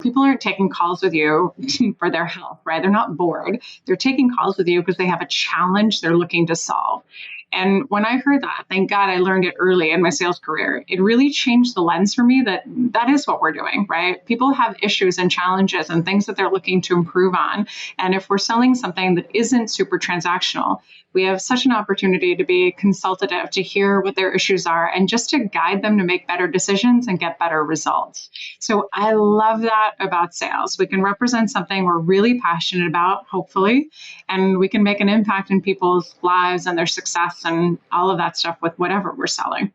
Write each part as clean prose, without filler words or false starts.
People aren't taking calls with you for their health, right? They're not bored. They're taking calls with you because they have a challenge they're looking to solve. And when I heard that, thank God I learned it early in my sales career. It really changed the lens for me that is what we're doing, right? People have issues and challenges and things that they're looking to improve on. And if we're selling something that isn't super transactional, we have such an opportunity to be consultative, to hear what their issues are, and just to guide them to make better decisions and get better results. So I love that about sales. We can represent something we're really passionate about, hopefully, and we can make an impact in people's lives and their success and all of that stuff with whatever we're selling.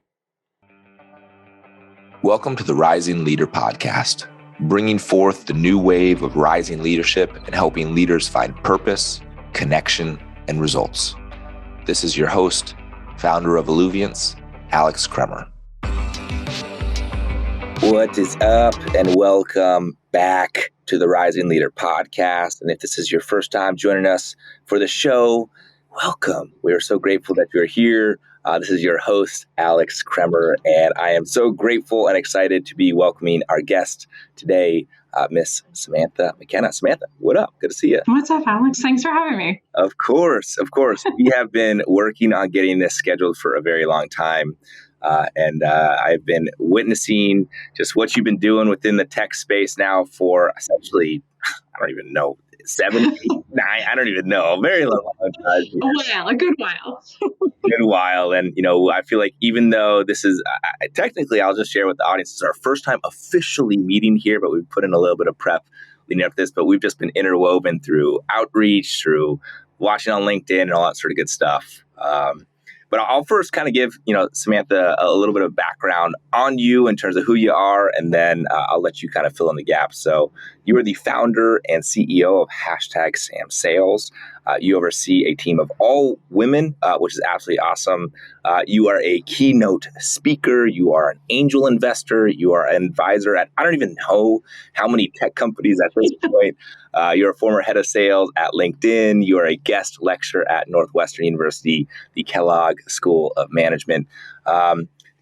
Welcome to the Rising Leader Podcast, bringing forth the new wave of rising leadership and helping leaders find purpose, connection, and results. This is your host, founder of Alluviance, Alex Kremer. What is up, and welcome back to the Rising Leader Podcast. And if this is your first time joining us for the show, welcome. We are so grateful that you're here. This is your host, Alex Kremer, and I am so grateful and excited to be welcoming our guest today, Miss Samantha McKenna. Samantha, what up? Good to see you. What's up, Alex? Thanks for having me. Of course. We have been working on getting this scheduled for a very long time. And I've been witnessing just what you've been doing within the tech space now for essentially, I don't even know, 7, 8, 9, I don't even know, a very long time. A good while. Good while. And, I feel like even though this is, technically, I'll just share with the audience, it's our first time officially meeting here, but we've put in a little bit of prep leading up to this, but we've just been interwoven through outreach, through watching on LinkedIn and all that sort of good stuff. But I'll first kind of give, Samantha a little bit of background on you in terms of who you are, and then I'll let you kind of fill in the gaps. So you are the founder and CEO of #SamSales. You oversee a team of all women, which is absolutely awesome. You are a keynote speaker. You are an angel investor. You are an advisor at, I don't even know how many tech companies at this point. You're a former head of sales at LinkedIn. You are a guest lecturer at Northwestern University, the Kellogg School of Management.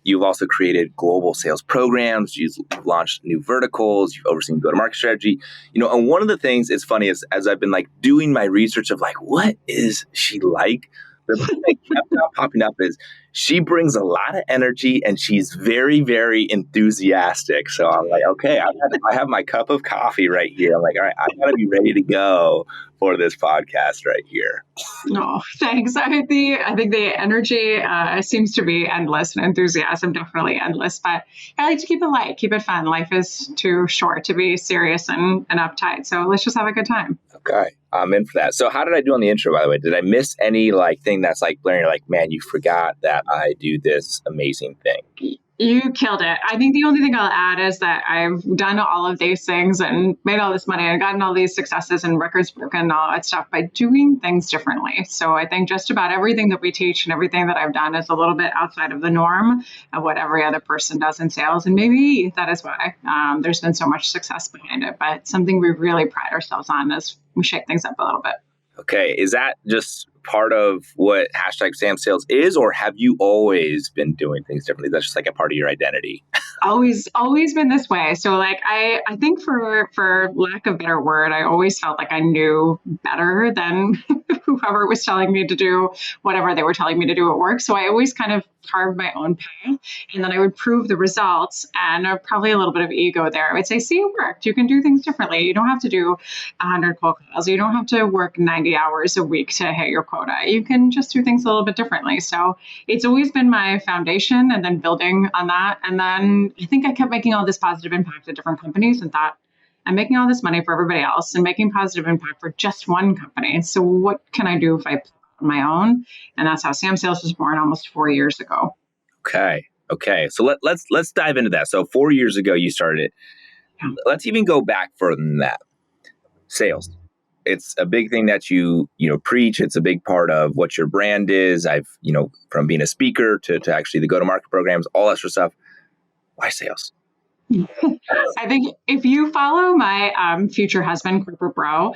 You've also created global sales programs. You've launched new verticals. You've overseen go-to-market strategy. And one of the things is funny is as I've been doing my research of what is she like? The thing that kept popping up is she brings a lot of energy and she's very, very enthusiastic. So I'm like, okay, I have my cup of coffee right here. I'm like, all right, I got to be ready to go for this podcast right here. No, thanks. I think the energy seems to be endless, and enthusiasm definitely endless. But I like to keep it light, keep it fun. Life is too short to be serious and uptight. So let's just have a good time. Okay, I'm in for that. So how did I do on the intro, by the way? Did I miss any thing that's blaring? Man, you forgot that I do this amazing thing. You killed it. I think the only thing I'll add is that I've done all of these things and made all this money and gotten all these successes and records broken and all that stuff by doing things differently. So I think just about everything that we teach and everything that I've done is a little bit outside of the norm of what every other person does in sales. And maybe that is why there's been so much success behind it. But something we really pride ourselves on is we shake things up a little bit. Okay. Is that just part of what #SamSales is, or have you always been doing things differently? That's just a part of your identity. Always been this way. So I think for lack of a better word, I always felt like I knew better than whoever was telling me to do whatever they were telling me to do at work. So I always kind of carved my own path, and then I would prove the results, and probably a little bit of ego there. I would say, see, it worked. You can do things differently. You don't have to do 100 cold calls. You don't have to work 90 hours a week to hit your quota. You can just do things a little bit differently. So it's always been my foundation, and then building on that. And then I think I kept making all this positive impact at different companies and thought, I'm making all this money for everybody else and making positive impact for just one company. So what can I do if I on my own? And that's how SamSales was born almost 4 years ago. Okay. So let's dive into that. So 4 years ago, you started it. Yeah. Let's even go back further than that. Sales. It's a big thing that you preach. It's a big part of what your brand is. I've, from being a speaker to actually the go-to-market programs, all that sort of stuff. Why sales? I think if you follow my future husband, Corporate Bro,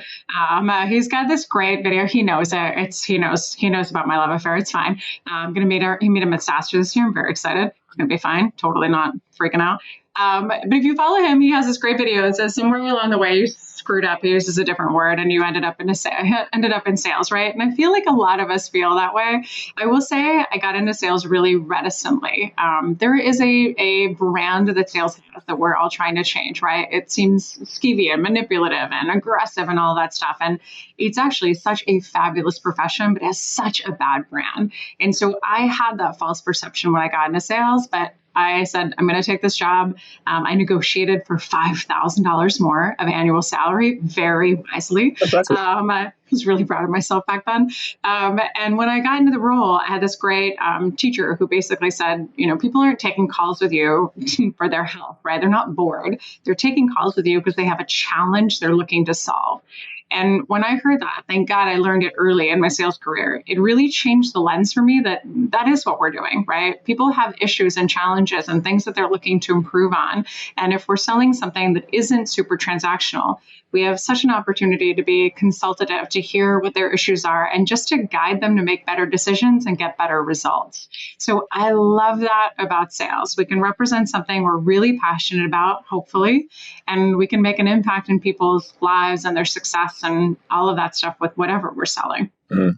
he's got this great video. He knows it. He knows about my love affair. It's fine. I'm gonna meet him at SaaS this year. I'm very excited. It's gonna be fine. Totally not freaking out. But if you follow him, he has this great video. It says somewhere along the way you screwed up. He uses a different word, and you ended up in sales, right? And I feel like a lot of us feel that way. I will say I got into sales really reticently. There is a brand that sales has that we're all trying to change, right? It seems skeevy and manipulative and aggressive and all that stuff. And it's actually such a fabulous profession, but it has such a bad brand. And so I had that false perception when I got into sales, but I said, I'm going to take this job. I negotiated for $5,000 more of annual salary very wisely. I was really proud of myself back then. And when I got into the role, I had this great teacher who basically said, people aren't taking calls with you for their health, right? They're not bored. They're taking calls with you because they have a challenge they're looking to solve. And when I heard that, thank God I learned it early in my sales career. It really changed the lens for me that is what we're doing, right? People have issues and challenges and things that they're looking to improve on. And if we're selling something that isn't super transactional, we have such an opportunity to be consultative, to hear what their issues are, and just to guide them to make better decisions and get better results. So I love that about sales. We can represent something we're really passionate about, hopefully, and we can make an impact in people's lives and their success and all of that stuff with whatever we're selling. Mm-hmm.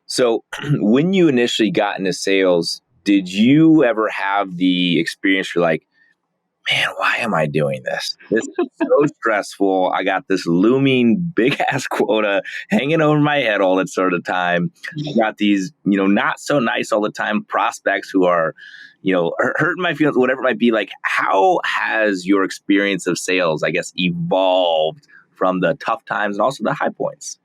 So when you initially got into sales, did you ever have the experience you're like, man, why am I doing this? This is so stressful. I got this looming big ass quota hanging over my head all that sort of time. I got these, not so nice all the time prospects who are, hurting my feelings, whatever it might be. Like, how has your experience of sales, I guess, evolved from the tough times and also the high points?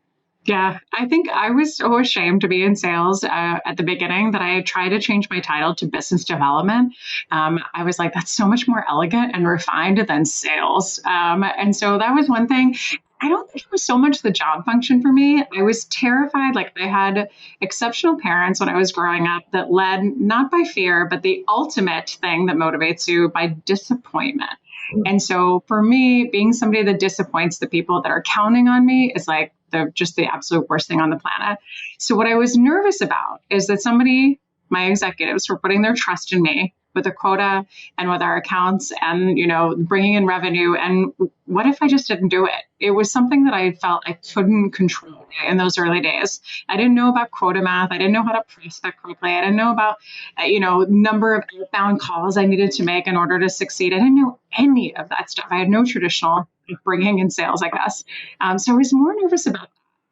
Yeah, I think I was so ashamed to be in sales at the beginning that I tried to change my title to business development. I was like, that's so much more elegant and refined than sales. And so that was one thing. I don't think it was so much the job function for me. I was terrified. Like, I had exceptional parents when I was growing up that led not by fear, but the ultimate thing that motivates you by disappointment. And so for me, being somebody that disappoints the people that are counting on me is like just the absolute worst thing on the planet. So what I was nervous about is that my executives were putting their trust in me with a quota and with our accounts and, bringing in revenue. And what if I just didn't do it? It was something that I felt I couldn't control in those early days. I didn't know about quota math. I didn't know how to prospect correctly. I didn't know about, number of outbound calls I needed to make in order to succeed. I didn't know any of that stuff. I had no traditional upbringing in sales, I guess. So I was more nervous about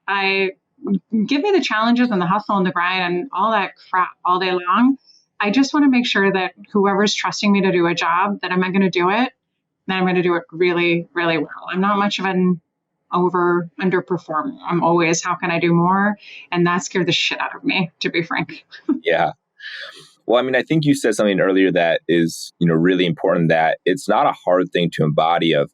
that. Give me the challenges and the hustle and the grind and all that crap all day long. I just want to make sure that whoever's trusting me to do a job, that I'm going to do it, then I'm going to do it really, really well. I'm not much of an underperformer. I'm always, how can I do more? And that scared the shit out of me, to be frank. Yeah. Well, I mean, I think you said something earlier that is, really important, that it's not a hard thing to embody of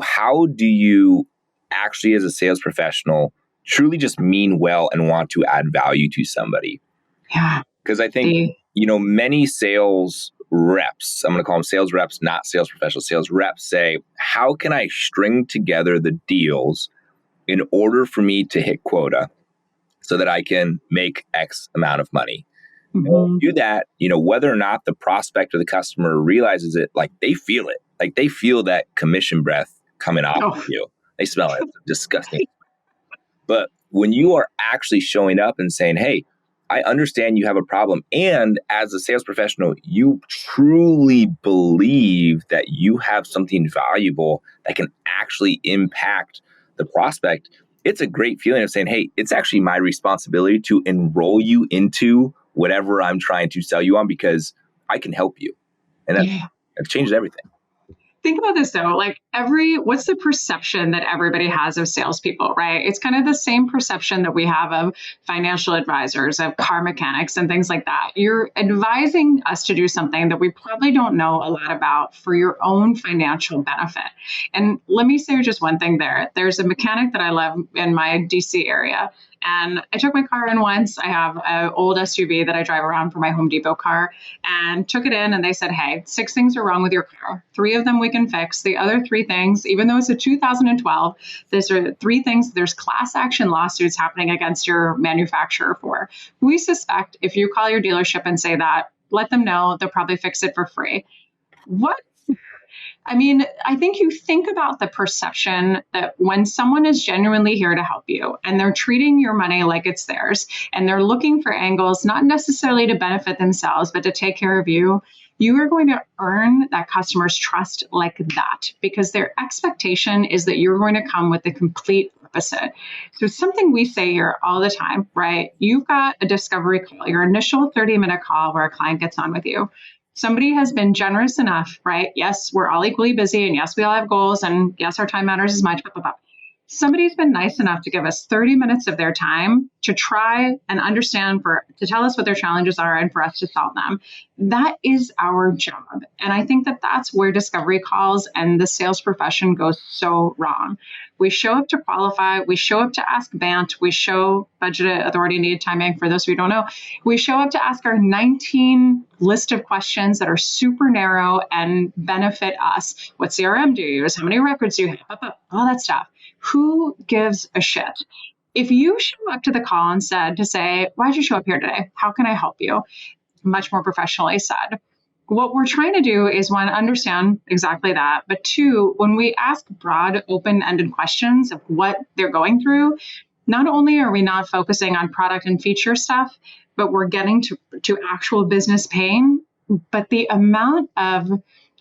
how do you actually, as a sales professional, truly just mean well and want to add value to somebody. Yeah. Because I think, many sales reps, I'm going to call them sales reps, not sales professionals, sales reps say, how can I string together the deals in order for me to hit quota so that I can make X amount of money? Mm-hmm. Do that, whether or not the prospect or the customer realizes it, like they feel it, like they feel that commission breath coming off of you. They smell it. It's disgusting. But when you are actually showing up and saying, hey, I understand you have a problem. And as a sales professional, you truly believe that you have something valuable that can actually impact the prospect. It's a great feeling of saying, hey, it's actually my responsibility to enroll you into whatever I'm trying to sell you on because I can help you. And that changes everything. Think about this though, like what's the perception that everybody has of salespeople, right? It's kind of the same perception that we have of financial advisors, of car mechanics and things like that. You're advising us to do something that we probably don't know a lot about for your own financial benefit. And let me say just one thing there. There's a mechanic that I love in my DC area. And I took my car in once. I have an old SUV that I drive around for my Home Depot car, and took it in, and they said, hey, 6 things are wrong with your car. 3 of them we can fix. The other 3 things, even though it's a 2012, these are 3 things there's class action lawsuits happening against your manufacturer for. We suspect if you call your dealership and say that, let them know, they'll probably fix it for free. What? I mean, I think you think about the perception that when someone is genuinely here to help you and they're treating your money like it's theirs and they're looking for angles, not necessarily to benefit themselves, but to take care of you, you are going to earn that customer's trust like that, because their expectation is that you're going to come with the complete opposite. So something we say here all the time, right? You've got a discovery call, your initial 30-minute call where a client gets on with you. Somebody has been generous enough, right? Yes, we're all equally busy, and yes, we all have goals, and yes, our time matters as much. Blah, blah, blah. Somebody's been nice enough to give us 30 minutes of their time to try and understand, to tell us what their challenges are and for us to solve them. That is our job. And I think that that's where discovery calls and the sales profession goes so wrong. We show up to qualify. We show up to ask BANT. We show budget authority needed timing. For those of you who don't know, we show up to ask our 19 list of questions that are super narrow and benefit us. What CRM do you use? How many records do you have? All that stuff. Who gives a shit? If you show up to the call and said to say, why'd you show up here today? How can I help you? Much more professionally said. What we're trying to do is, 1, understand exactly that. But 2, when we ask broad, open-ended questions of what they're going through, not only are we not focusing on product and feature stuff, but we're getting to actual business pain. But the amount of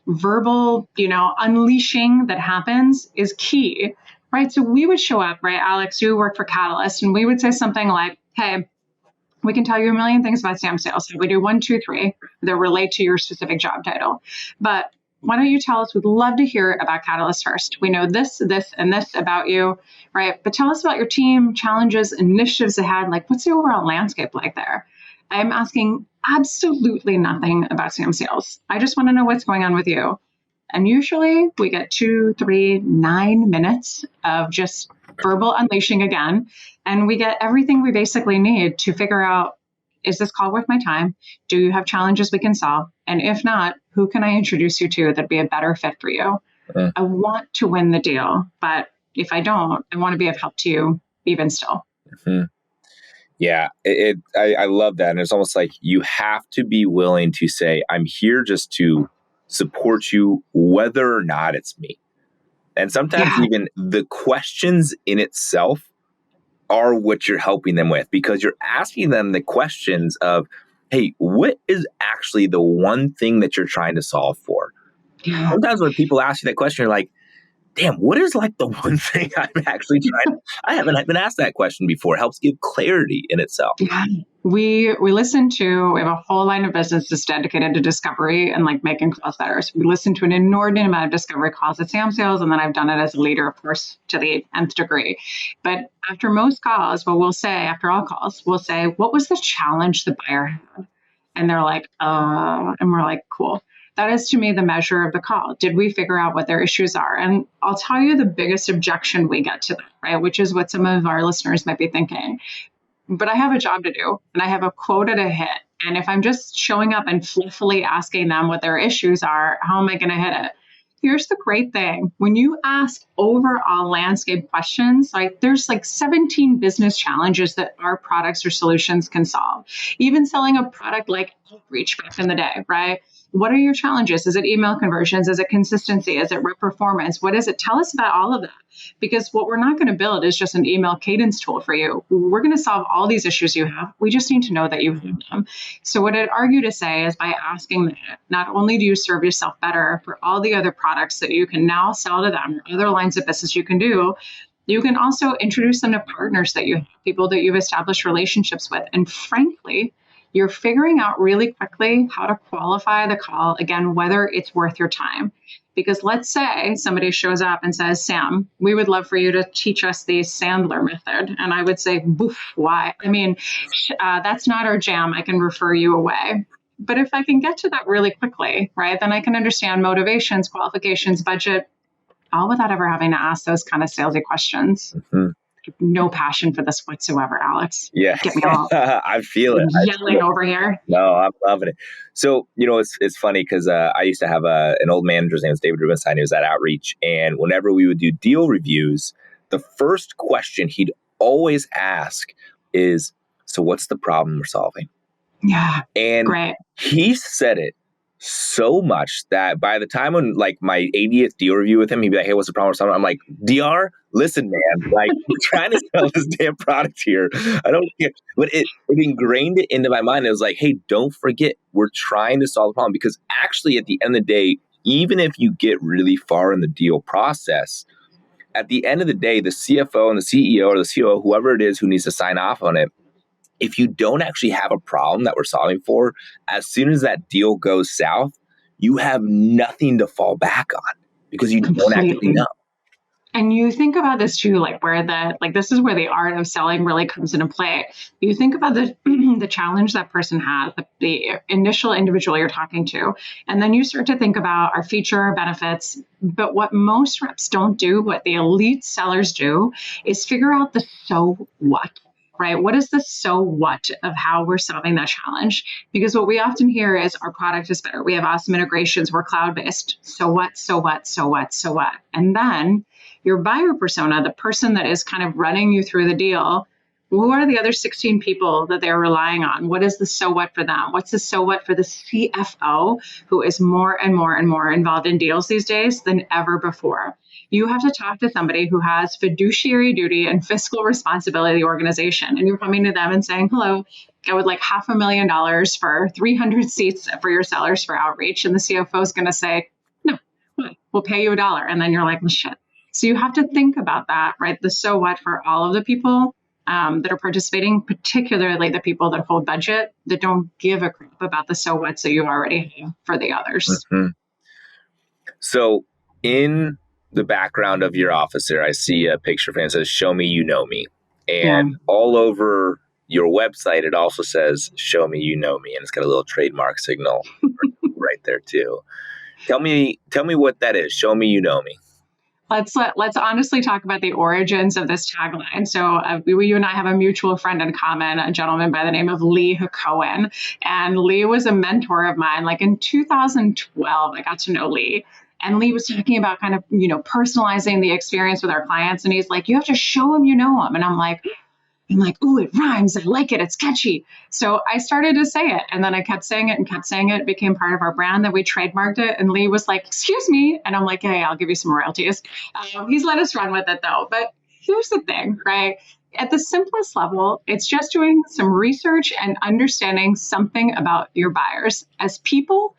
verbal, unleashing that happens is key. Right. So we would show up, right? Alex, you work for Catalyst, and we would say something like, hey, we can tell you a million things about Sam sales. We do 1, 2, 3 that relate to your specific job title. But why don't you tell us? We'd love to hear about Catalyst first. We know this, and this about you, right? But tell us about your team, challenges, initiatives ahead. Like, what's the overall landscape like there? I'm asking absolutely nothing about Sam sales. I just want to know what's going on with you. And usually we get 2, 3, 9 minutes of just verbal unleashing again. And we get everything we basically need to figure out, is this call worth my time? Do you have challenges we can solve? And if not, who can I introduce you to that'd be a better fit for you? I want to win the deal, but if I don't, I want to be of help to you even still. Mm-hmm. Yeah, I love that. And it's almost like you have to be willing to say, I'm here just to support you, whether or not it's me. And sometimes even the questions in itself are what you're helping them with, because you're asking them the questions of, hey, what is actually the one thing that you're trying to solve for? Yeah. Sometimes when people ask you that question, you're like, damn, what is like the one thing I'm actually trying to, I haven't been asked that question before. It helps give clarity in itself. Yeah. We listen to, we have a whole line of business that's dedicated to discovery and like making calls better. So we listen to an inordinate amount of discovery calls at Sam Sales, and then I've done it as a leader, of course, to the nth degree. But after most calls, what we'll say, after all calls, we'll say, what was the challenge the buyer had? And they're like, and we're like, cool. That is, to me, the measure of the call. Did we figure out what their issues are? And I'll tell you the biggest objection we get to that, right? Which is what some of our listeners might be thinking. But I have a job to do, and I have a quota to hit. And if I'm just showing up and fluffily asking them what their issues are, how am I going to hit it? Here's the great thing. When you ask overall landscape questions, like there's like 17 business challenges that our products or solutions can solve. Even selling a product like Outreach back in the day, right? What are your challenges? Is it email conversions? Is it consistency? Is it rep performance? What is it? Tell us about all of that. Because what we're not going to build is just an email cadence tool for you. We're going to solve all these issues you have. We just need to know that you have them. So what I'd argue to say is, by asking that, not only do you serve yourself better for all the other products that you can now sell to them, or other lines of business you can do, you can also introduce them to partners that you have, people that you've established relationships with. And frankly, you're figuring out really quickly how to qualify the call, again, whether it's worth your time. Because let's say somebody shows up and says, Sam, we would love for you to teach us the Sandler method. And I would say, boof, why? I mean, that's not our jam. I can refer you away. But if I can get to that really quickly, right, then I can understand motivations, qualifications, budget, all without ever having to ask those kind of salesy questions. Mm-hmm. no passion for this whatsoever, Alex. Yeah. Get me all I feel it. Yelling over here. No, I'm loving it. So, it's funny because I used to have an old manager. His name was David Rubenstein. He was at Outreach. And whenever we would do deal reviews, the first question he'd always ask is, so what's the problem we're solving? Yeah. And great. He said it so much that by the time when my 80th deal review with him, he'd be like, hey, what's the problem? I'm like, DR, listen, man, we're trying to sell this damn product here. I don't care. But it ingrained it into my mind. It was like, hey, don't forget, we're trying to solve the problem, because actually at the end of the day, even if you get really far in the deal process, at the end of the day, the CFO and the CEO or the COO, whoever it is who needs to sign off on it, if you don't actually have a problem that we're solving for, as soon as that deal goes south, you have nothing to fall back on because you don't actually know. And you think about this too, where this is where the art of selling really comes into play. You think about the challenge that person has, the initial individual you're talking to, and then you start to think about our feature, our benefits. But what most reps don't do, what the elite sellers do, is figure out the so what. Right? What is the so what of how we're solving that challenge? Because what we often hear is our product is better. We have awesome integrations. We're cloud-based. So what, so what, so what, so what? And then your buyer persona, the person that is kind of running you through the deal, who are the other 16 people that they're relying on? What is the so what for them? What's the so what for the CFO, who is more and more and more involved in deals these days than ever before? You have to talk to somebody who has fiduciary duty and fiscal responsibility of the organization. And you're coming to them and saying, hello, I would like $500,000 for 300 seats for your sellers for Outreach. And the CFO is going to say, no, we'll pay you $1. And then you're like, well, shit. So you have to think about that, right? The so what for all of the people that are participating, particularly the people that hold budget, that don't give a crap about the so what that you already have for the others. Mm-hmm. So in the background of your office there, I see a picture of him that says, show me you know me. And all over your website, it also says, show me you know me. And it's got a little trademark signal right there too. Tell me what that is. Show me you know me. Let's honestly talk about the origins of this tagline. So you and I have a mutual friend in common, a gentleman by the name of Lee Cohen. And Lee was a mentor of mine. In 2012, I got to know Lee. And Lee was talking about kind of, personalizing the experience with our clients. And he's like, you have to show them you know them. And I'm like, ooh, it rhymes. I like it. It's catchy. So I started to say it. And then I kept saying it and kept saying it. It became part of our brand. Then we trademarked it. And Lee was like, excuse me. And I'm like, hey, I'll give you some royalties. He's let us run with it, though. But here's the thing, right? At the simplest level, it's just doing some research and understanding something about your buyers as people,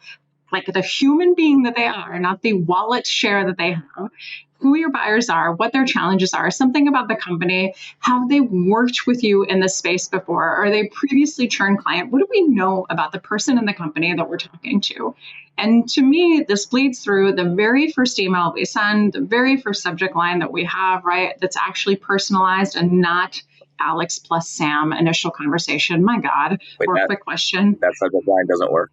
like the human being that they are, not the wallet share that they have, who your buyers are, what their challenges are, something about the company. Have they worked with you in this space before? Are they previously churned client? What do we know about the person in the company that we're talking to? And to me, this bleeds through the very first email we send, the very first subject line that we have, right? That's actually personalized and not Alex plus Sam initial conversation. My God. Wait, or quick question. That subject line doesn't work.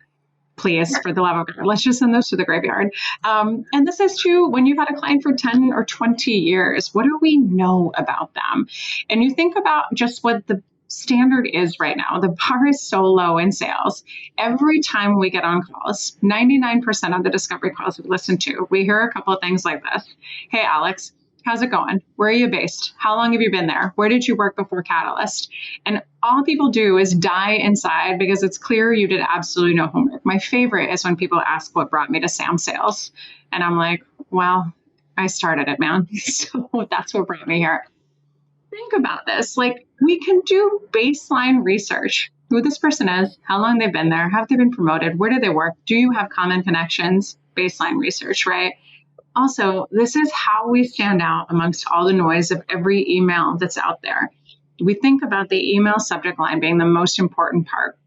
Please, for the love of God, let's just send those to the graveyard. And this is true when you've had a client for 10 or 20 years. What do we know about them? And you think about just what the standard is right now. The bar is so low in sales. Every time we get on calls, 99% of the discovery calls we listen to, we hear a couple of things like this. Hey, Alex, how's it going? Where are you based? How long have you been there? Where did you work before Catalyst? And all people do is die inside because it's clear you did absolutely no homework. My favorite is when people ask what brought me to Sam Sales. And I'm like, well, I started it, man. So that's what brought me here. Think about this. We can do baseline research. Who this person is, how long they've been there, have they been promoted, where do they work? Do you have common connections? Baseline research, right? Also, this is how we stand out amongst all the noise of every email that's out there. We think about the email subject line being the most important part.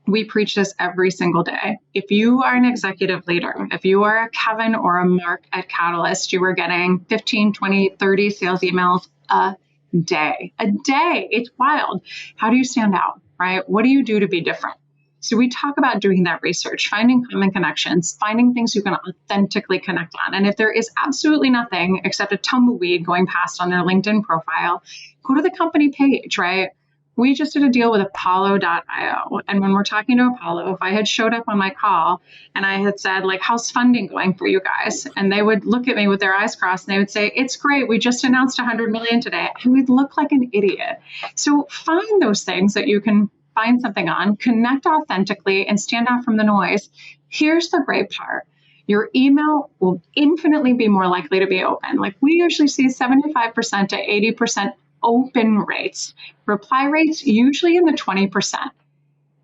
We preach this every single day. If you are an executive leader, if you are a Kevin or a Mark at Catalyst, you are getting 15, 20, 30 sales emails a day. A day. It's wild. How do you stand out, right? What do you do to be different? So we talk about doing that research, finding common connections, finding things you can authentically connect on. And if there is absolutely nothing except a tumbleweed going past on their LinkedIn profile, go to the company page, right? We just did a deal with Apollo.io. And when we're talking to Apollo, if I had showed up on my call and I had said, like, how's funding going for you guys? And they would look at me with their eyes crossed and they would say, it's great. We just announced 100 million today. I would look like an idiot. So find those things that you can find something on, connect authentically, and stand out from the noise. Here's the great part. Your email will infinitely be more likely to be open. Like we usually see 75% to 80% open rates. Reply rates usually in the 20%.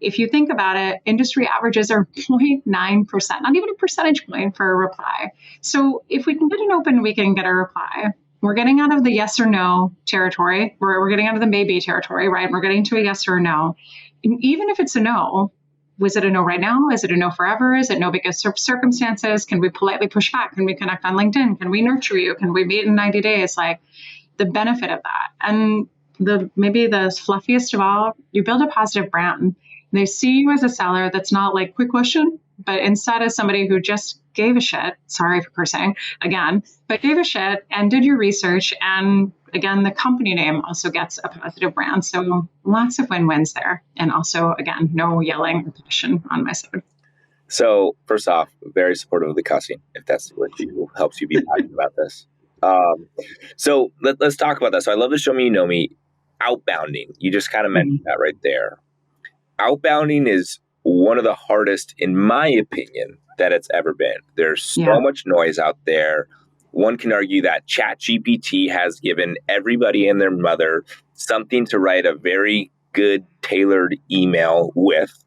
If you think about it, industry averages are 0.9%, not even a percentage point for a reply. So if we can get an open, we can get a reply. We're getting out of the yes or no territory. We're getting out of the maybe territory, right? We're getting to a yes or a no. And even if it's a no, was it a no right now? Is it a no forever? Is it no because of circumstances? Can we politely push back? Can we connect on LinkedIn? Can we nurture you? Can we meet in 90 days? Like the benefit of that. And maybe the fluffiest of all, you build a positive brand. They see you as a seller that's not like, quick question, but instead as somebody who just gave a shit, sorry for cursing again, but gave a shit and did your research. And again, the company name also gets a positive brand. So lots of win-wins there. And also, again, no yelling or passion on my side. So first off, very supportive of the cussing, if that's what helps you be passionate about this. So let's talk about that. So I love the show me, you know me, outbounding. You just kind of mentioned that right there. Outbounding is one of the hardest, in my opinion, that it's ever been. There's so much noise out there. One can argue that ChatGPT has given everybody and their mother something to write a very good tailored email with,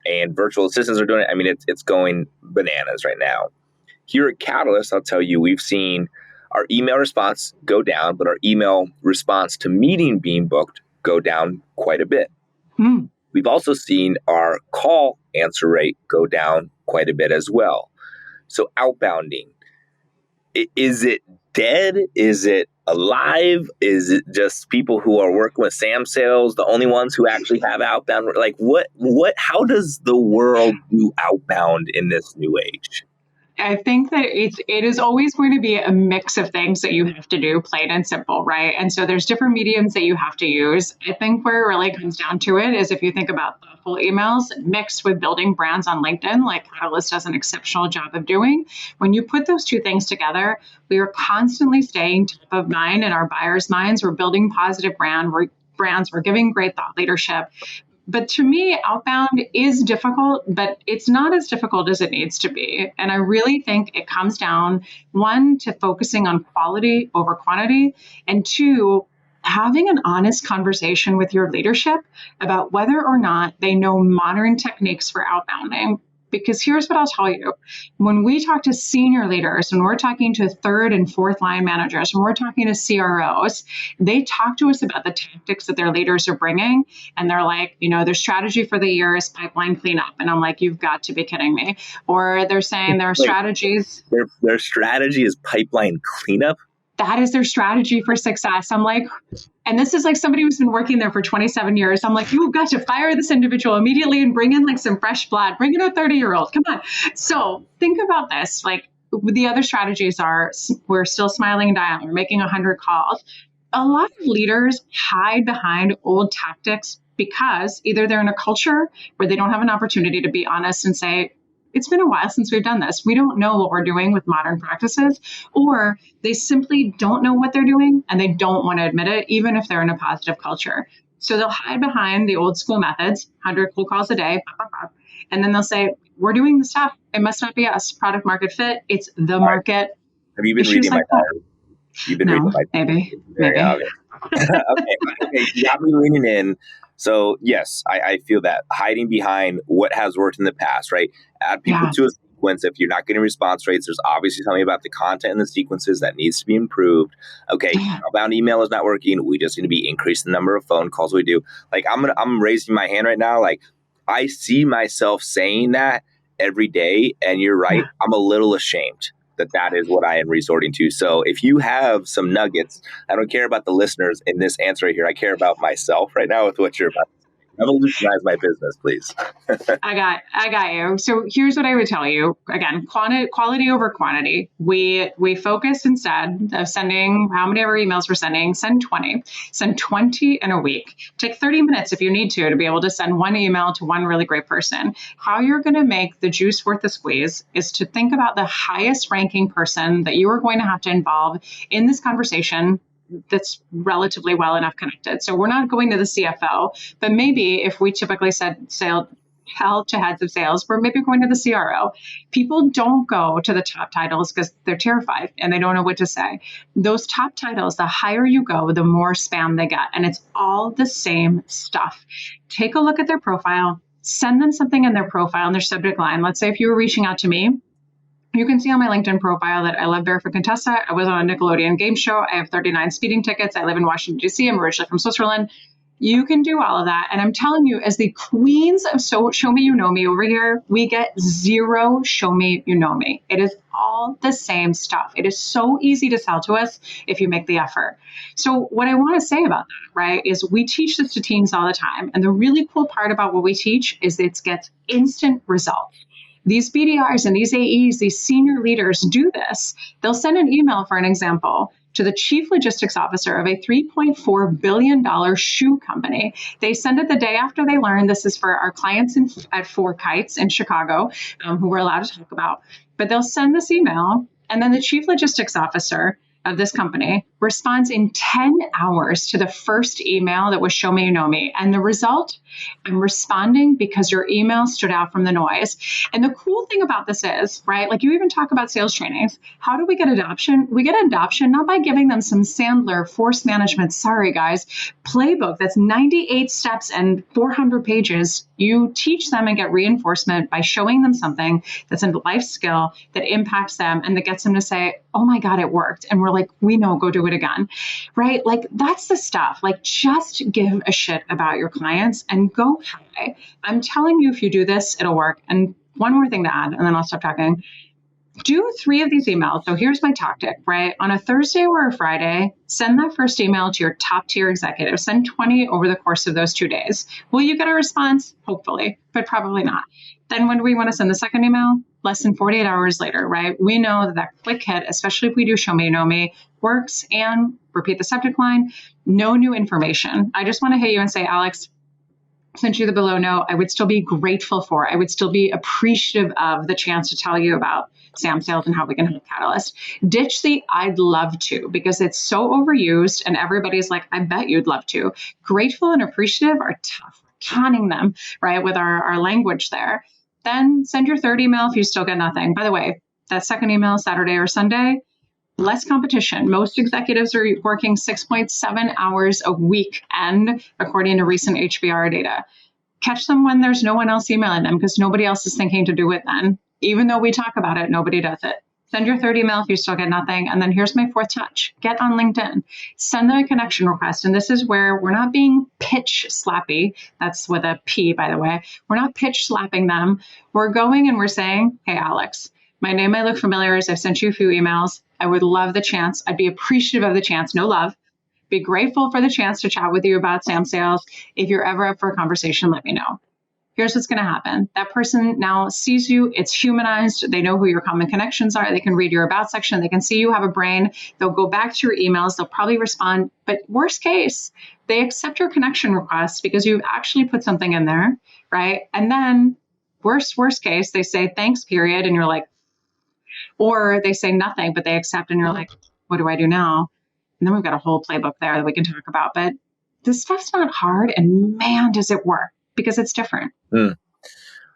and virtual assistants are doing it. I mean, it's going bananas right now. Here at Catalyst, I'll tell you, we've seen our email response go down, but our email response to meeting being booked go down quite a bit. We've also seen our call answer rate go down quite a bit as well. So outbounding, is it dead? Is it alive? Is it just people who are working with Sam sales, the only ones who actually have outbound? Like how does the world do outbound in this new age? I think that it is always going to be a mix of things that you have to do, plain and simple, right? And so there's different mediums that you have to use. I think where it really comes down to it is if you think about thoughtful emails mixed with building brands on LinkedIn, like Catalyst does an exceptional job of doing. When you put those two things together, we are constantly staying top of mind in our buyers' minds. We're building positive brands. We're giving great thought leadership. But to me, outbound is difficult, but it's not as difficult as it needs to be. And I really think it comes down, one, to focusing on quality over quantity, and two, having an honest conversation with your leadership about whether or not they know modern techniques for outbounding. Because here's what I'll tell you. When we talk to senior leaders, when we're talking to third and fourth line managers, when we're talking to CROs, they talk to us about the tactics that their leaders are bringing. And they're like, their strategy for the year is pipeline cleanup. And I'm like, you've got to be kidding me. Or they're saying their strategies. Their strategy is pipeline cleanup? That is their strategy for success. I'm like, and this is like somebody who's been working there for 27 years. I'm like, you've got to fire this individual immediately and bring in like some fresh blood. Bring in a 30-year-old. Come on. So think about this. Like the other strategies are, we're still smiling and dialing. We're making 100 calls. A lot of leaders hide behind old tactics because either they're in a culture where they don't have an opportunity to be honest and say, it's been a while since we've done this. We don't know what we're doing with modern practices, or they simply don't know what they're doing and they don't want to admit it, even if they're in a positive culture. So they'll hide behind the old school methods, 100 cold calls a day, and then they'll say, we're doing the stuff. It must not be us. Product market fit. It's the market. Have you been reading my diary? You've been reading my diary. Maybe. Okay. You got me leaning in. So yes, I feel that hiding behind what has worked in the past, right? Add people to a sequence. If you're not getting response rates, there's obviously something about the content and the sequences that needs to be improved. Okay, outbound email is not working. We just need to be increasing the number of phone calls we do. Like I'm raising my hand right now. Like I see myself saying that every day, and you're right. I'm a little ashamed that is what I am resorting to. So if you have some nuggets, I don't care about the listeners in this answer right here. I care about myself right now with what you're about to say. Revolutionize my business, please. I got you. So here's what I would tell you. Again, quality over quantity. We focus instead of sending how many ever emails we're sending, send 20. Send 20 in a week. Take 30 minutes if you need to be able to send one email to one really great person. How you're going to make the juice worth the squeeze is to think about the highest ranking person that you are going to have to involve in this conversation that's relatively well enough connected. So we're not going to the CFO, but maybe if we typically said held to heads of sales, we're maybe going to the CRO. People don't go to the top titles because they're terrified and they don't know what to say. Those top titles, the higher you go, the more spam they get. And it's all the same stuff. Take a look at their profile, send them something in their profile in their subject line. Let's say if you were reaching out to me, you can see on my LinkedIn profile that I love Bear for Contessa. I was on a Nickelodeon game show. I have 39 speeding tickets. I live in Washington, D.C. I'm originally from Switzerland. You can do all of that. And I'm telling you, as the queens of show me, you know me over here, we get zero show me, you know me. It is all the same stuff. It is so easy to sell to us if you make the effort. So what I want to say about that, right, is we teach this to teams all the time. And the really cool part about what we teach is it gets instant results. These BDRs and these AEs, these senior leaders do this. They'll send an email, for an example, to the chief logistics officer of a $3.4 billion shoe company. They send it the day after they learn. This is for our clients at Four Kites in Chicago, who we're allowed to talk about. But they'll send this email, and then the chief logistics officer of this company responds in 10 hours to the first email that was show me, you know me. And the result, I'm responding because your email stood out from the noise. And the cool thing about this is, right, like you even talk about sales trainings. How do we get adoption? We get adoption not by giving them some Sandler force management, sorry guys, playbook that's 98 steps and 400 pages. You teach them and get reinforcement by showing them something that's a life skill that impacts them and that gets them to say, oh my God, it worked. And we're like, we know, go do it again, right? Like that's the stuff. Like just give a shit about your clients and go high. I'm telling you, if you do this, it'll work. And one more thing to add, and then I'll stop talking. Do 3 of these emails. So here's my tactic, right? On a Thursday or a Friday, send that first email to your top tier executive. Send 20 over the course of those 2 days. Will you get a response? Hopefully, but probably not. Then when do we want to send the second email? Less than 48 hours later, right? We know that quick hit, especially if we do show me, you know me, works. And repeat the subject line, no new information. I just want to hit you and say, Alex, sent you the below note. I would still be grateful for. I would still be appreciative of the chance to tell you about Sam Sales and how we can help Catalyst. Ditch the I'd love to, because it's so overused and everybody's like, I bet you'd love to. Grateful and appreciative are tough. We're conning them, right, with our language there. Then send your third email if you still get nothing. By the way, that second email, Saturday or Sunday, less competition. Most executives are working 6.7 hours a week, and according to recent HBR data. Catch them when there's no one else emailing them because nobody else is thinking to do it then. Even though we talk about it, nobody does it. Send your third email if you still get nothing. And then here's my fourth touch. Get on LinkedIn. Send them a connection request. And this is where we're not being pitch slappy. That's with a P, by the way. We're not pitch slapping them. We're going and we're saying, hey, Alex, my name might look familiar as I've sent you a few emails. I would love the chance. I'd be appreciative of the chance. No love. Be grateful for the chance to chat with you about Sam Sales. If you're ever up for a conversation, let me know. Here's what's going to happen. That person now sees you. It's humanized. They know who your common connections are. They can read your about section. They can see you have a brain. They'll go back to your emails. They'll probably respond. But worst case, they accept your connection request because you've actually put something in there, right? And then worst case, they say thanks, period. And you're like, or they say nothing, but they accept and you're like, what do I do now? And then we've got a whole playbook there that we can talk about. But this stuff's not hard. And man, does it work. Because it's different.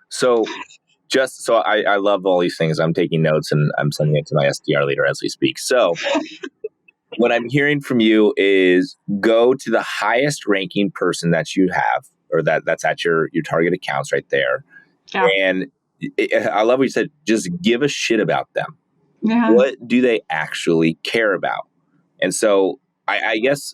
So I love all these things. I'm taking notes and I'm sending it to my SDR leader as we speak. So what I'm hearing from you is go to the highest ranking person that you have, or that's at your target accounts right there. Yeah. And I love what you said, just give a shit about them. Yeah. What do they actually care about? And so I guess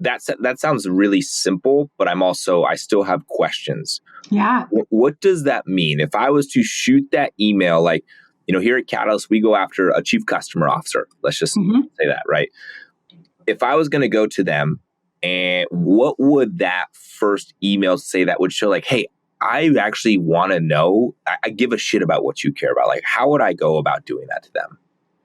that sounds really simple, but I still have questions. Yeah. What does that mean? If I was to shoot that email, like, here at Catalyst, we go after a chief customer officer. Let's just say that, right? If I was going to go to them And what would that first email say that would show like, hey, I actually want to know, I give a shit about what you care about. Like, how would I go about doing that to them?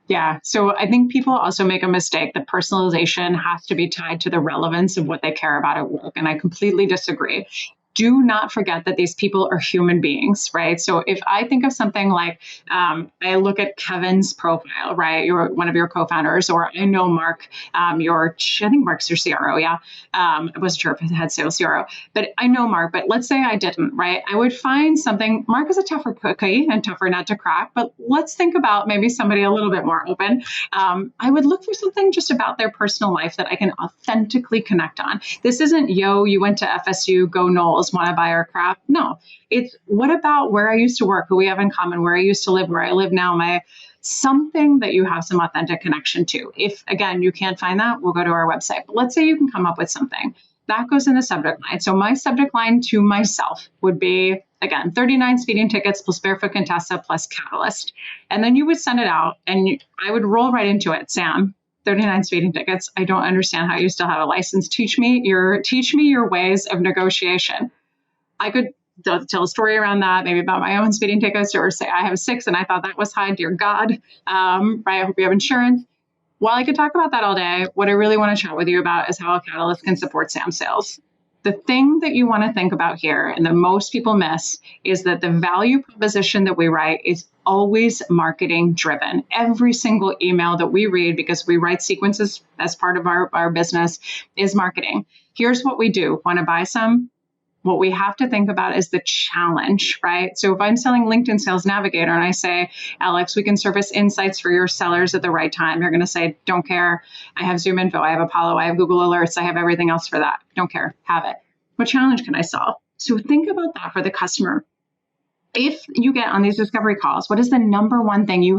Yeah. So I think people also make a mistake that personalization has to be tied to the relevance of what they care about at work. And I completely disagree. Do not forget that these people are human beings, right? So if I think of something like, I look at Kevin's profile, right? You're one of your co-founders, or I know Mark, I think Mark's your CRO, yeah. I wasn't sure if it had sales CRO, but I know Mark, but let's say I didn't, right? I would find something, Mark is a tougher cookie and tougher nut to crack, but let's think about maybe somebody a little bit more open. I would look for something just about their personal life that I can authentically connect on. This isn't, yo, you went to FSU, go Knowles, want to buy our crap. No, it's what about where I used to work, who we have in common, where I used to live, where I live now, something that you have some authentic connection to. If, again, you can't find that, we'll go to our website. But let's say you can come up with something. That goes in the subject line. So my subject line to myself would be, again, 39 speeding tickets plus Barefoot Contessa plus Catalyst. And then you would send it out and I would roll right into it. Sam, 39 speeding tickets. I don't understand how you still have a license. Teach me your ways of negotiation. I could tell a story around that, maybe about my own speeding tickets, or say I have 6 and I thought that was high, dear God. Right? I hope you have insurance. While I could talk about that all day, what I really want to chat with you about is how a Catalyst can support Sam sales. The thing that you want to think about here, and that most people miss, is that the value proposition that we write is always marketing driven. Every single email that we read, because we write sequences as part of our business, is marketing. Here's what we do. Want to buy some? What we have to think about is the challenge, right? So if I'm selling LinkedIn Sales Navigator and I say, Alex, we can surface insights for your sellers at the right time, you're going to say, don't care. I have Zoom Info, I have Apollo, I have Google Alerts, I have everything else for that. Don't care. Have it. What challenge can I solve? So think about that for the customer. If you get on these discovery calls, what is the number one thing you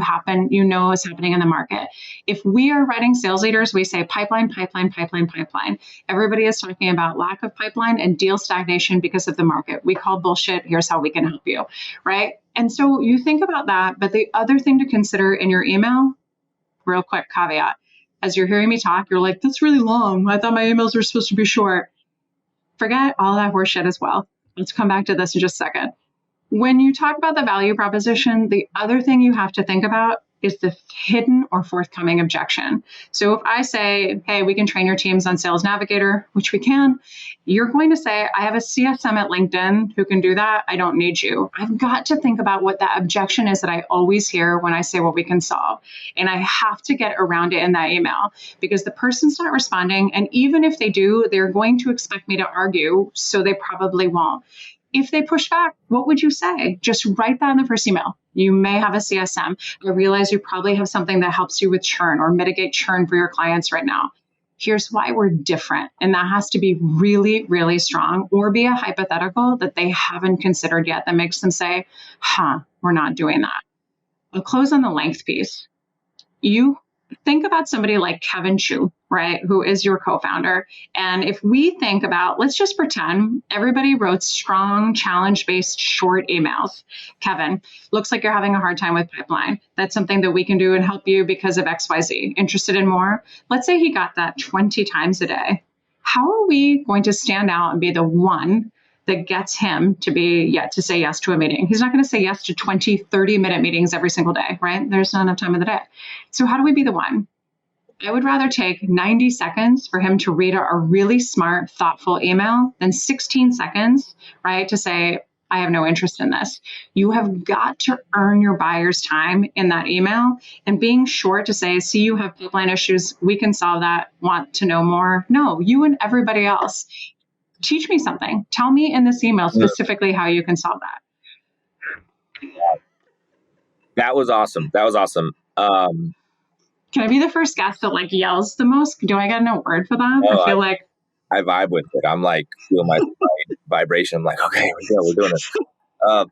know is happening in the market? If we are writing sales leaders, we say pipeline, pipeline, pipeline, pipeline. Everybody is talking about lack of pipeline and deal stagnation because of the market. We call bullshit. Here's how we can help you, right? And so you think about that. But the other thing to consider in your email, real quick caveat, as you're hearing me talk, you're like, that's really long. I thought my emails were supposed to be short. Forget all that horseshit as well. Let's come back to this in just a second. When you talk about the value proposition, the other thing you have to think about is the hidden or forthcoming objection. So if I say, hey, we can train your teams on Sales Navigator, which we can, you're going to say, I have a CSM at LinkedIn who can do that. I don't need you. I've got to think about what that objection is that I always hear when I say what we can solve. And I have to get around it in that email because the person's not responding. And even if they do, they're going to expect me to argue, so they probably won't. If they push back, what would you say? Just write that in the first email. You may have a CSM. I realize you probably have something that helps you with churn or mitigate churn for your clients right now. Here's why we're different. And that has to be really, really strong, or be a hypothetical that they haven't considered yet that makes them say, we're not doing that. I'll close on the length piece. You think about somebody like Kevin Chu, right, who is your co-founder. And if we think about, let's just pretend everybody wrote strong, challenge-based short emails. Kevin, looks like you're having a hard time with pipeline. That's something that we can do and help you because of XYZ. Interested in more? Let's say he got that 20 times a day. How are we going to stand out and be the one that gets him to say yes to a meeting? He's not going to say yes to 20, 30-minute meetings every single day, right? There's not enough time of the day. So how do we be the one? I would rather take 90 seconds for him to read a really smart, thoughtful email than 16 seconds, right, to say, I have no interest in this. You have got to earn your buyer's time in that email. And being short to say, see, you have pipeline issues, we can solve that, want to know more? No, you and everybody else. Teach me something. Tell me in this email specifically how you can solve that. That was awesome. Can I be the first guest that yells the most? Do I get an award for that? I feel like I vibe with it. I'm feel my vibration. I'm like, okay, we're doing it.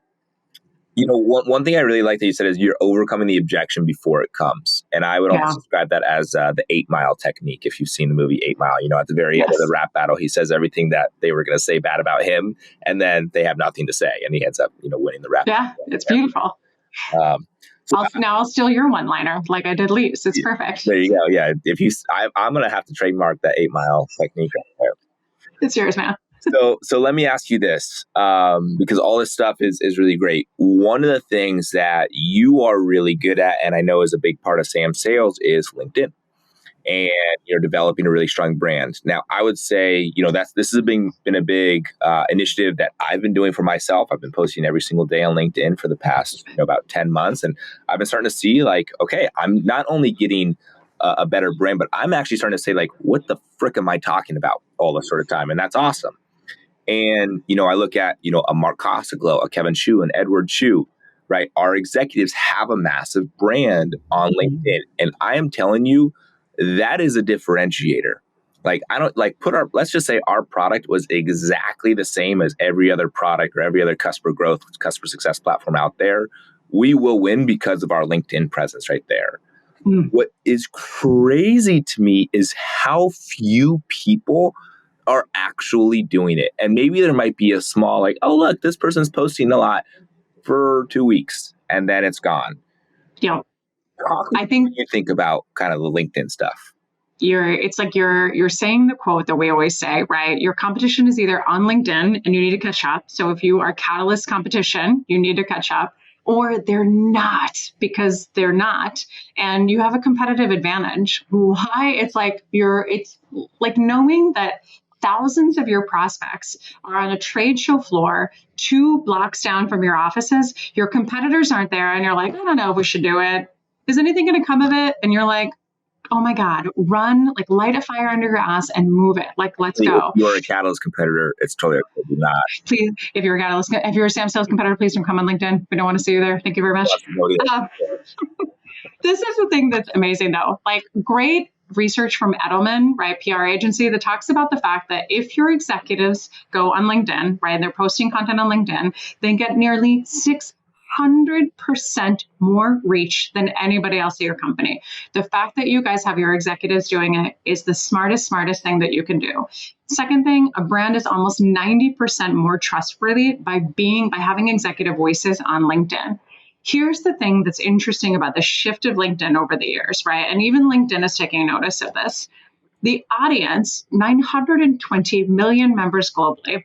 One thing I really like that you said is you're overcoming the objection before it comes. And I would almost describe that as the 8 Mile technique. If you've seen the movie 8 Mile, at the very end of the rap battle, he says everything that they were going to say bad about him. And then they have nothing to say. And he ends up, winning the rap. Yeah, it's beautiful. I'll steal your one-liner like I did Lee's. It's perfect. There you go. Yeah. I'm going to have to trademark that 8 Mile technique right there. It's yours, man. So let me ask you this, because all this stuff is really great. One of the things that you are really good at, and I know is a big part of Sam's sales, is LinkedIn, and developing a really strong brand. Now, I would say this has been a big initiative that I've been doing for myself. I've been posting every single day on LinkedIn for the past about 10 months, and I've been starting to see okay, I'm not only getting a better brand, but I'm actually starting to say what the frick am I talking about all this sort of time, and that's awesome. And, I look at, a Mark Costaglow, a Kevin Shu, an Edward Shu, right? Our executives have a massive brand on LinkedIn. And I am telling you, that is a differentiator. Let's just say our product was exactly the same as every other product or every other customer growth, customer success platform out there. We will win because of our LinkedIn presence right there. What is crazy to me is how few people are actually doing it. And maybe there might be a small, oh, look, this person's posting a lot for 2 weeks and then it's gone. Yeah. I think you think about kind of the LinkedIn stuff. You're saying the quote that we always say, right? Your competition is either on LinkedIn and you need to catch up. So if you are Catalyst competition, you need to catch up, or they're not, because they're not, and you have a competitive advantage. Why? It's like knowing that thousands of your prospects are on a trade show floor 2 blocks down from your offices. Your competitors aren't there. And you're like, I don't know if we should do it. Is anything going to come of it? And you're like, oh my God, run, light a fire under your ass and move it. Let's go. If you're a Catalyst competitor, it's totally okay. Do not. Please, if you're a Sam sales competitor, please don't come on LinkedIn. We don't want to see you there. Thank you very much. This is the thing that's amazing though. Great research from Edelman, right, PR agency, that talks about the fact that if your executives go on LinkedIn, right, and they're posting content on LinkedIn, they get nearly 600% more reach than anybody else at your company. The fact that you guys have your executives doing it is the smartest thing that you can do. Second thing, a brand is almost 90% more trustworthy by having executive voices on LinkedIn. Here's the thing that's interesting about the shift of LinkedIn over the years, right? And even LinkedIn is taking notice of this. The audience, 920 million members globally,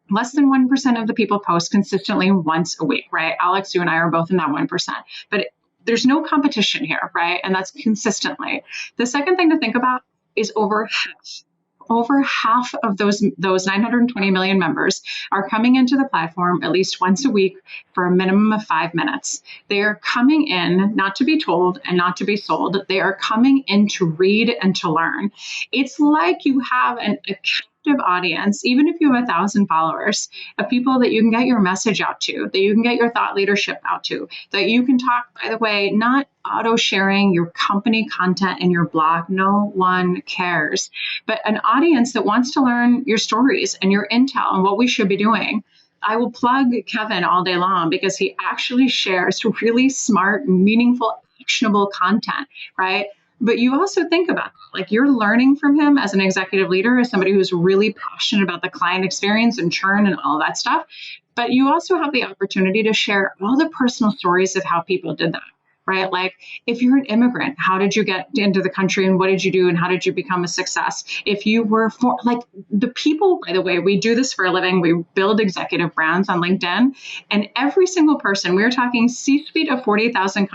less than 1% of the people post consistently once a week, right? Alex, you and I are both in that 1%. But there's no competition here, right? And that's consistently. The second thing to think about is over half of those 920 million members are coming into the platform at least once a week for a minimum of 5 minutes. They are coming in not to be told and not to be sold. They are coming in to read and to learn. It's like you have a captive audience, even if you have 1,000 followers, of people that you can get your message out to, that you can get your thought leadership out to, that you can talk, by the way, not auto sharing your company content in your blog. No one cares. But an audience that wants to learn your stories and your intel and what we should be doing. I will plug Kevin all day long because he actually shares really smart, meaningful, actionable content, right? But you also think about you're learning from him as an executive leader, as somebody who's really passionate about the client experience and churn and all that stuff. But you also have the opportunity to share all the personal stories of how people did that. Right? If you're an immigrant, how did you get into the country and what did you do and how did you become a success? If you were the people, by the way, we do this for a living. We build executive brands on LinkedIn, and every single person, we're talking C-suite of 40,000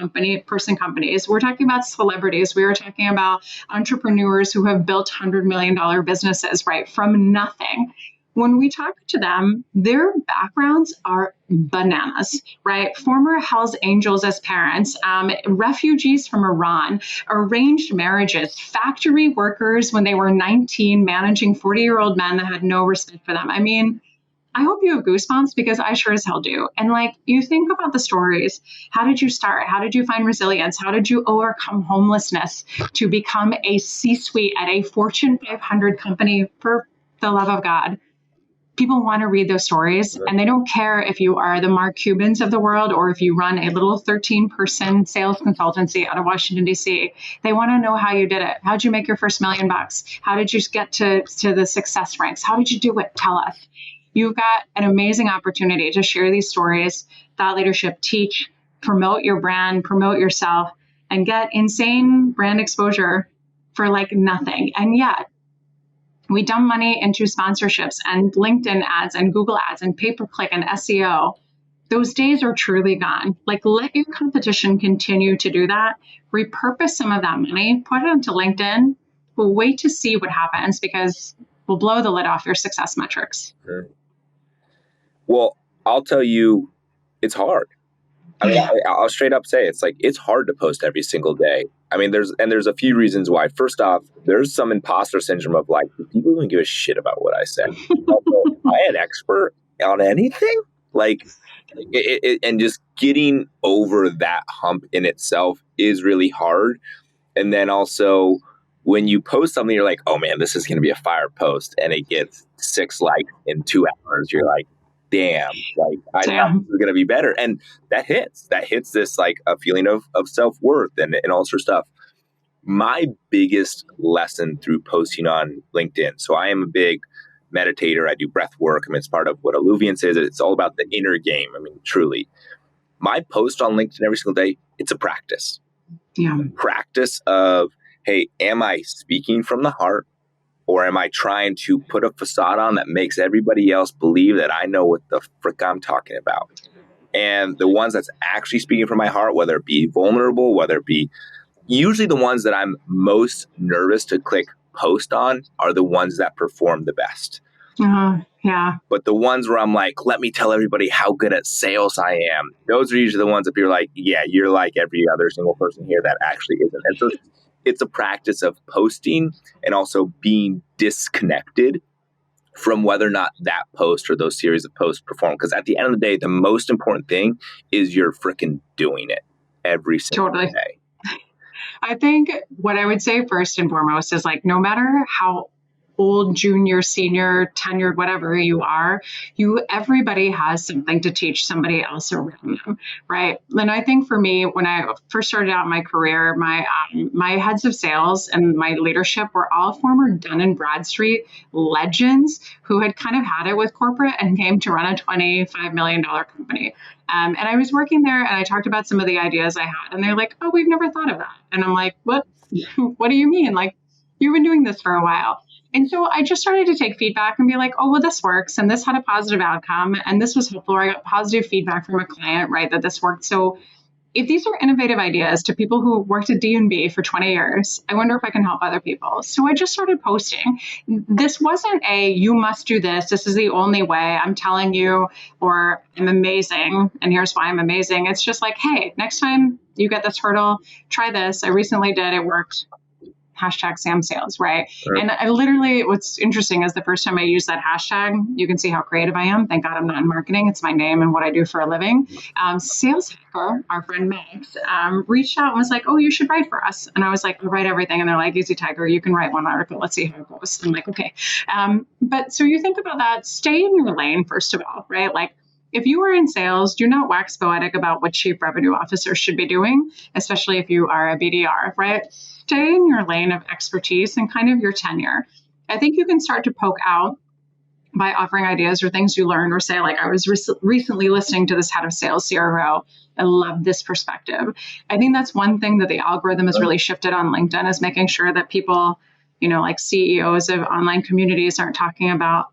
person companies. We're talking about celebrities. We were talking about entrepreneurs who have built $100 million businesses, right? From nothing. When we talk to them, their backgrounds are bananas, right? Former Hells Angels as parents, refugees from Iran, arranged marriages, factory workers when they were 19, managing 40-year-old men that had no respect for them. I mean, I hope you have goosebumps because I sure as hell do. And you think about the stories. How did you start? How did you find resilience? How did you overcome homelessness to become a C-suite at a Fortune 500 company? For the love of God. People want to read those stories, and they don't care if you are the Mark Cubans of the world or if you run a little 13-person sales consultancy out of Washington, D.C. They want to know how you did it. How did you make your first $1 million? How did you get to the success ranks? How did you do it? Tell us. You've got an amazing opportunity to share these stories, thought leadership, teach, promote your brand, promote yourself, and get insane brand exposure for like nothing. And yet we dump money into sponsorships and LinkedIn ads and Google ads and pay-per-click and SEO. Those days are truly gone. Like, let your competition continue to do that. Repurpose some of that money, put it onto LinkedIn. We'll wait to see what happens because we'll blow the lid off your success metrics. Sure. Well, I'll tell you, it's hard. I mean, I'll straight up say it's hard to post every single day. I mean, there's a few reasons why. First off, there's some imposter syndrome of like, people don't give a shit about what I say. Am I an expert on anything? Like, and just getting over that hump in itself is really hard. And then also, when you post something, you're like, oh man, this is going to be a fire post, and it gets 6 likes in 2 hours. You're like, damn, like I thought this was going to be better. And that hits this like a feeling of self-worth and all sorts of stuff. My biggest lesson through posting on LinkedIn. So I am a big meditator. I do breath work. I mean, it's part of what Alluvian says. It's all about the inner game. I mean, truly. My post on LinkedIn every single day, it's a practice. Yeah. Practice of, hey, am I speaking from the heart? Or am I trying to put a facade on that makes everybody else believe that I know what the frick I'm talking about? And the ones that's actually speaking from my heart, whether it be vulnerable, whether it be usually the ones that I'm most nervous to click post on are the ones that perform the best. Yeah. But the ones where I'm like, let me tell everybody how good at sales I am. Those are usually the ones that people are like, yeah, you're like every other single person here that actually isn't. And so it's a practice of posting and also being disconnected from whether or not that post or those series of posts perform. Because at the end of the day, the most important thing is you're freaking doing it every single day. I think what I would say first and foremost is like, no matter how old, junior, senior, tenured, whatever you are, everybody has something to teach somebody else around them, right? And I think for me, when I first started out my career, my heads of sales and my leadership were all former Dun & Bradstreet legends who had kind of had it with corporate and came to run a $25 million company. And I was working there and I talked about some of the ideas I had, and they're like, oh, we've never thought of that. And I'm like, what? What do you mean? Like, you've been doing this for a while. And so I just started to take feedback and be like, oh, well, this works. And this had a positive outcome. And this was helpful. I got positive feedback from a client, right, that this worked. So if these are innovative ideas to people who worked at D&B for 20 years, I wonder if I can help other people. So I just started posting. This wasn't you must do this. This is the only way. I'm telling you, or I'm amazing. And here's why I'm amazing. It's just like, hey, next time you get this hurdle, try this. I recently did. It worked. #SamSales, right? And I literally, what's interesting is the first time I used that hashtag, you can see how creative I am. Thank God I'm not in marketing. It's my name and what I do for a living. Sales Hacker, our friend Max, reached out and was like, oh, you should write for us. And I was like, I'll write everything. And they're like, easy, Tiger, you can write one article. Let's see how it goes. I'm like, okay. But so you think about that, stay in your lane, first of all, right? Like, if you are in sales, do not wax poetic about what chief revenue officers should be doing, especially if you are a BDR, right? Stay in your lane of expertise and kind of your tenure. I think you can start to poke out by offering ideas or things you learn, or say, like, I was recently listening to this head of sales CRO. I love this perspective. I think that's one thing that the algorithm has really shifted on LinkedIn, is making sure that people, like CEOs of online communities aren't talking about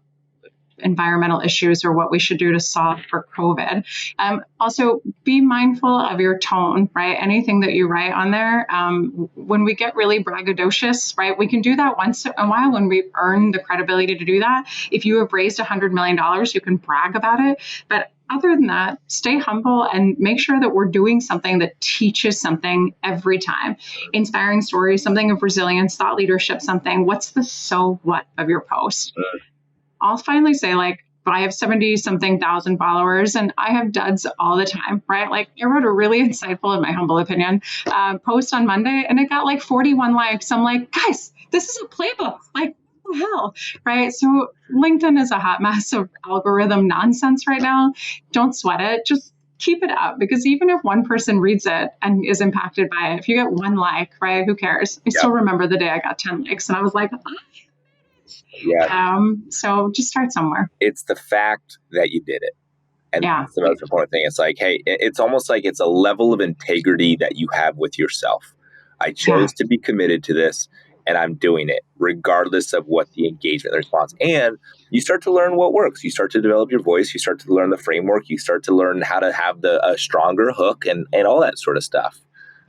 environmental issues or what we should do to solve for COVID. Also, be mindful of your tone, right? Anything that you write on there, when we get really braggadocious, right? We can do that once in a while when we earn the credibility to do that. If you have raised $100 million, you can brag about it. But other than that, stay humble and make sure that we're doing something that teaches something every time. Inspiring stories, something of resilience, thought leadership, something. What's the so what of your post? I'll finally say, like, I have 70-something thousand followers and I have duds all the time, right? Like, I wrote a really insightful, in my humble opinion, post on Monday and it got like 41 likes. I'm like, guys, this is a playbook. Like, what the hell, right? So LinkedIn is a hot mess of algorithm nonsense right now. Don't sweat it. Just keep it up, because even if one person reads it and is impacted by it, if you get one like, right, who cares? I still remember the day I got 10 likes and I was like, yeah. So just start somewhere. It's the fact that you did it. And Yeah. that's the most important thing. It's like, hey, it's almost like it's a level of integrity that you have with yourself. I chose to be committed to this, and I'm doing it regardless of what the engagement, the response. And you start to learn what works. You start to develop your voice. You start to learn the framework. You start to learn how to have a stronger hook and all that sort of stuff.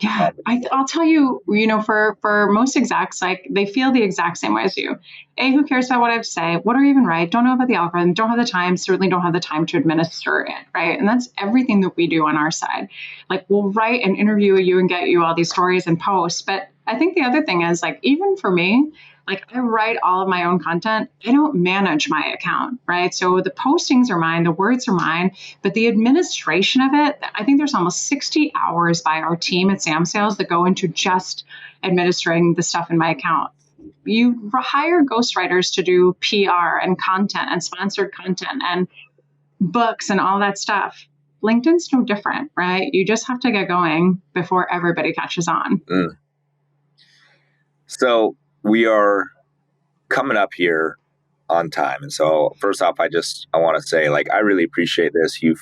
Yeah, I'll tell you, for most execs, like they feel the exact same way as you. Who cares about what I have to say? What are you even right? Don't know about the algorithm. Don't have the time. Certainly don't have the time to administer it, right? And that's everything that we do on our side. Like we'll write and interview you and get you all these stories and posts. But I think the other thing is like, even for me, like I write all of my own content. I don't manage my account, right? So the postings are mine, the words are mine, but the administration of it, I think there's almost 60 hours by our team at Sam Sales that go into just administering the stuff in my account. You hire ghostwriters to do PR and content and sponsored content and books and all that stuff. LinkedIn's no different, right? You just have to get going before everybody catches on. So we are coming up here on time. And so first off, I want to say, like, I really appreciate this. You've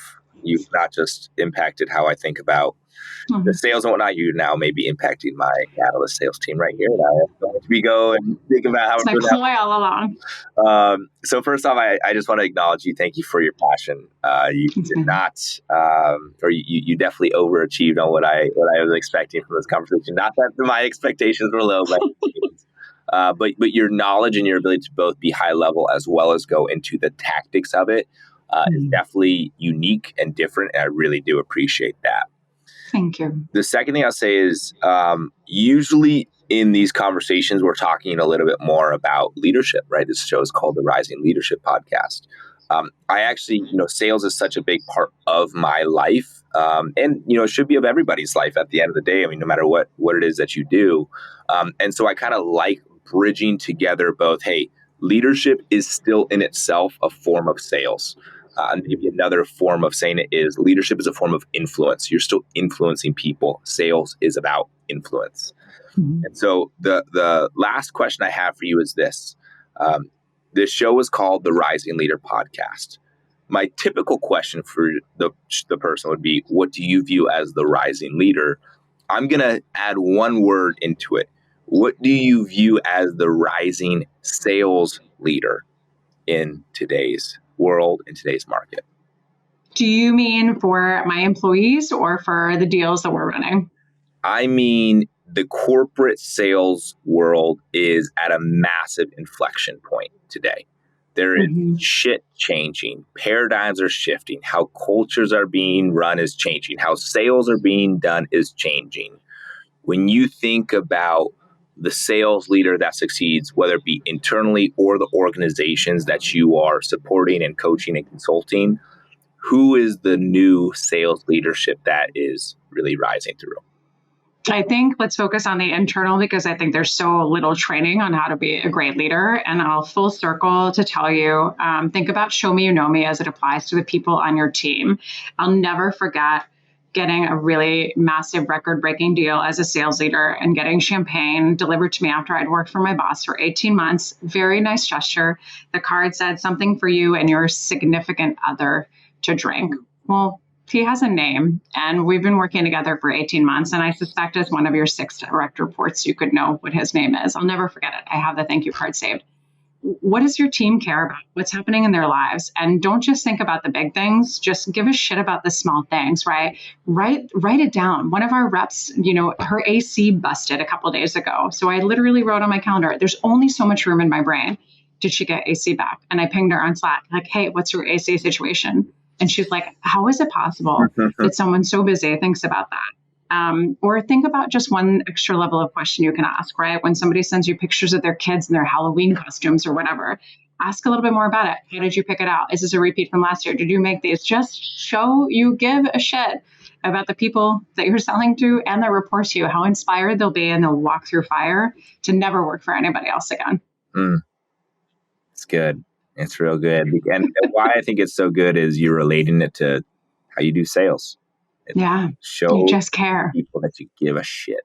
not just impacted how I think about the sales and whatnot, you now may be impacting my Catalyst sales team right here. And I am going to go and think about how it's my ploy all along. So first off, I just want to acknowledge you. Thank you for your passion. You did not, or you definitely overachieved on what I was expecting from this conversation. Not that my expectations were low, but your knowledge and your ability to both be high level as well as go into the tactics of it is definitely unique and different. And I really do appreciate that. Thank you. The second thing I'll say is usually in these conversations, we're talking a little bit more about leadership, right? This show is called the Rising Leadership Podcast. I actually, sales is such a big part of my life. And, it should be of everybody's life at the end of the day. I mean, no matter what it is that you do. And so I kind of like bridging together both, hey, leadership is still in itself a form of sales. And maybe another form of saying it is leadership is a form of influence. You're still influencing people. Sales is about influence. And so the last question I have for you is this. This show is called the Rising Leader Podcast. My typical question for the person would be, what do you view as the rising leader? I'm going to add one word into it. What do you view as the rising sales leader in today's world, in today's market? Do you mean for my employees or for the deals that we're running? I mean, the corporate sales world is at a massive inflection point today. There is shit changing. Paradigms are shifting. How cultures are being run is changing. How sales are being done is changing. When you think about the sales leader that succeeds, whether it be internally or the organizations that you are supporting and coaching and consulting, who is the new sales leadership that is really rising through? I think let's focus on the internal because I think there's so little training on how to be a great leader. And I'll full circle to tell you, think about show me, you know me as it applies to the people on your team. I'll never forget getting a really massive record-breaking deal as a sales leader and getting champagne delivered to me after I'd worked for my boss for 18 months. Very nice gesture. The card said something for you and your significant other to drink. Well, he has a name and we've been working together for 18 months. And I suspect as one of your 6 direct reports, you could know what his name is. I'll never forget it. I have the thank you card saved. What does your team care about? What's happening in their lives? And don't just think about the big things. Just give a shit about the small things, right? Write it down. One of our reps, her AC busted a couple of days ago. So I literally wrote on my calendar, there's only so much room in my brain. Did she get AC back? And I pinged her on Slack, like, hey, what's your AC situation? And she's like, how is it possible that someone so busy thinks about that? Or think about just one extra level of question you can ask, right? When somebody sends you pictures of their kids in their Halloween costumes or whatever, ask a little bit more about it. How did you pick it out? Is this a repeat from last year? Did you make these? Just show you give a shit about the people that you're selling to and their report to you, how inspired they'll be and they'll walk through fire to never work for anybody else again. It's good. It's real good. And why I think it's so good is you're relating it to how you do sales. Show you just care. People that you give a shit.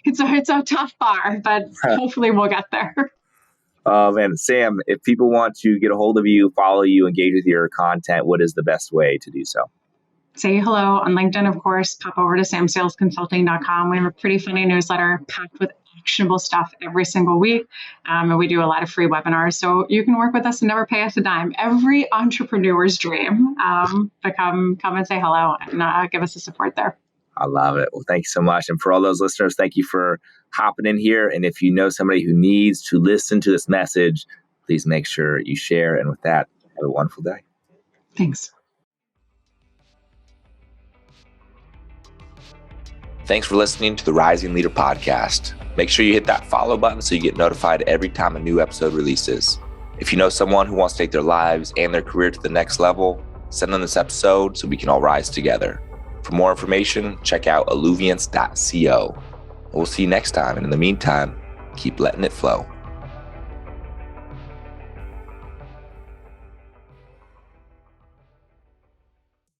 It's a tough bar, but hopefully we'll get there. Man, Sam, if people want to get a hold of you, follow you, engage with your content, what is the best way to do so? Say hello on LinkedIn, of course. Pop over to samsalesconsulting.com. We have a pretty funny newsletter packed with actionable stuff every single week. And we do a lot of free webinars. So you can work with us and never pay us a dime. Every entrepreneur's dream. But come and say hello and give us the support there. I love it. Well, thank you so much. And for all those listeners, thank you for hopping in here. And if you know somebody who needs to listen to this message, please make sure you share. And with that, have a wonderful day. Thanks. Thanks for listening to the Rising Leader Podcast. Make sure you hit that follow button so you get notified every time a new episode releases. If you know someone who wants to take their lives and their career to the next level, send them this episode so we can all rise together. For more information, check out alluviance.co. We'll see you next time. And in the meantime, keep letting it flow.